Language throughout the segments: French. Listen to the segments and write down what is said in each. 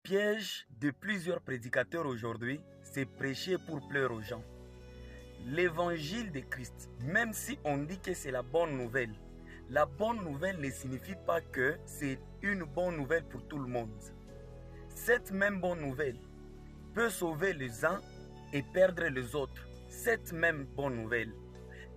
piège de plusieurs prédicateurs aujourd'hui, c'est prêcher pour plaire aux gens. L'évangile de Christ, même si on dit que c'est la bonne nouvelle ne signifie pas que c'est une bonne nouvelle pour tout le monde. Cette même bonne nouvelle peut sauver les uns et perdre les autres. Cette même bonne nouvelle,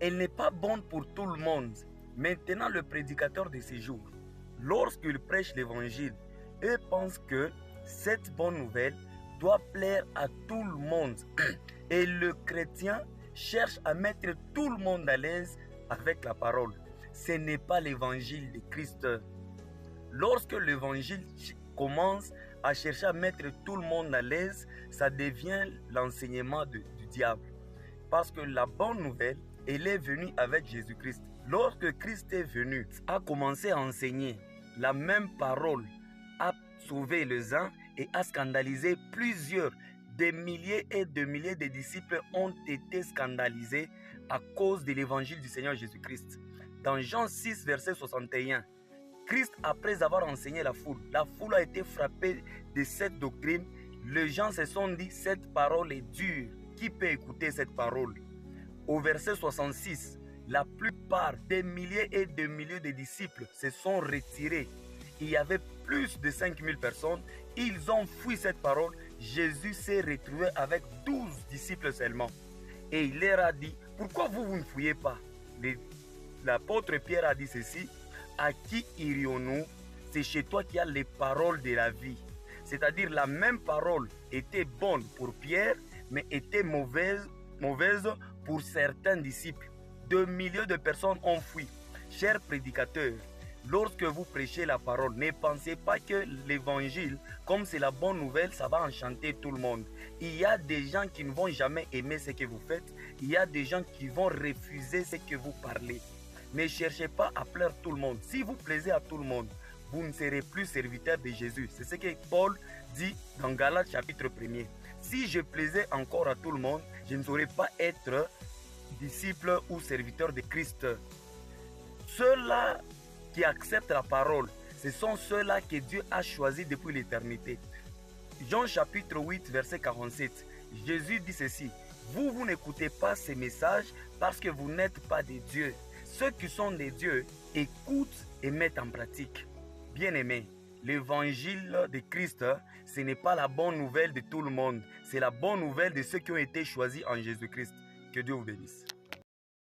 elle n'est pas bonne pour tout le monde. Maintenant, le prédicateur de ces jours, lorsqu'il prêche l'évangile, eux pensent que cette bonne nouvelle doit plaire à tout le monde. Et le chrétien cherche à mettre tout le monde à l'aise avec la parole. Ce n'est pas l'évangile de Christ. Lorsque l'évangile commence à chercher à mettre tout le monde à l'aise, ça devient l'enseignement du diable. Parce que la bonne nouvelle, elle est venue avec Jésus-Christ. Lorsque Christ est venu, a commencé à enseigner, la même parole a sauvé les uns et a scandalisé plusieurs. Des milliers et de milliers de disciples ont été scandalisés à cause de l'évangile du Seigneur Jésus-Christ. Dans Jean 6, verset 61, Christ, après avoir enseigné la foule a été frappée de cette doctrine. Les gens se sont dit, cette parole est dure. Qui peut écouter cette parole? Au verset 66, la plupart des milliers et de milliers de disciples se sont retirés. Il y avait plus de 5000 personnes. Ils ont fui cette parole. Jésus s'est retrouvé avec 12 disciples seulement. Et il leur a dit, pourquoi vous ne fuyez pas? L'apôtre Pierre a dit ceci, à qui irions-nous? C'est chez toi qu'il y a les paroles de la vie. C'est-à-dire la même parole était bonne pour Pierre, mais était mauvaise pour certains disciples. De milliers de personnes ont fui. Chers prédicateurs, lorsque vous prêchez la parole, ne pensez pas que l'évangile, comme c'est la bonne nouvelle, ça va enchanter tout le monde. Il y a des gens qui ne vont jamais aimer ce que vous faites. Il y a des gens qui vont refuser ce que vous parlez. Ne cherchez pas à plaire tout le monde. Si vous plaisez à tout le monde, vous ne serez plus serviteur de Jésus. C'est ce que Paul dit dans Galates chapitre 1er. Si je plaisais encore à tout le monde, je ne saurais pas être disciple ou serviteur de Christ. Ceux-là qui acceptent la parole, ce sont ceux-là que Dieu a choisis depuis l'éternité. Jean chapitre 8, verset 47, Jésus dit ceci, vous n'écoutez pas ces messages parce que vous n'êtes pas des dieux. Ceux qui sont des dieux écoutent et mettent en pratique. Bien-aimés, l'évangile de Christ, ce n'est pas la bonne nouvelle de tout le monde. C'est la bonne nouvelle de ceux qui ont été choisis en Jésus-Christ. Que Dieu vous bénisse.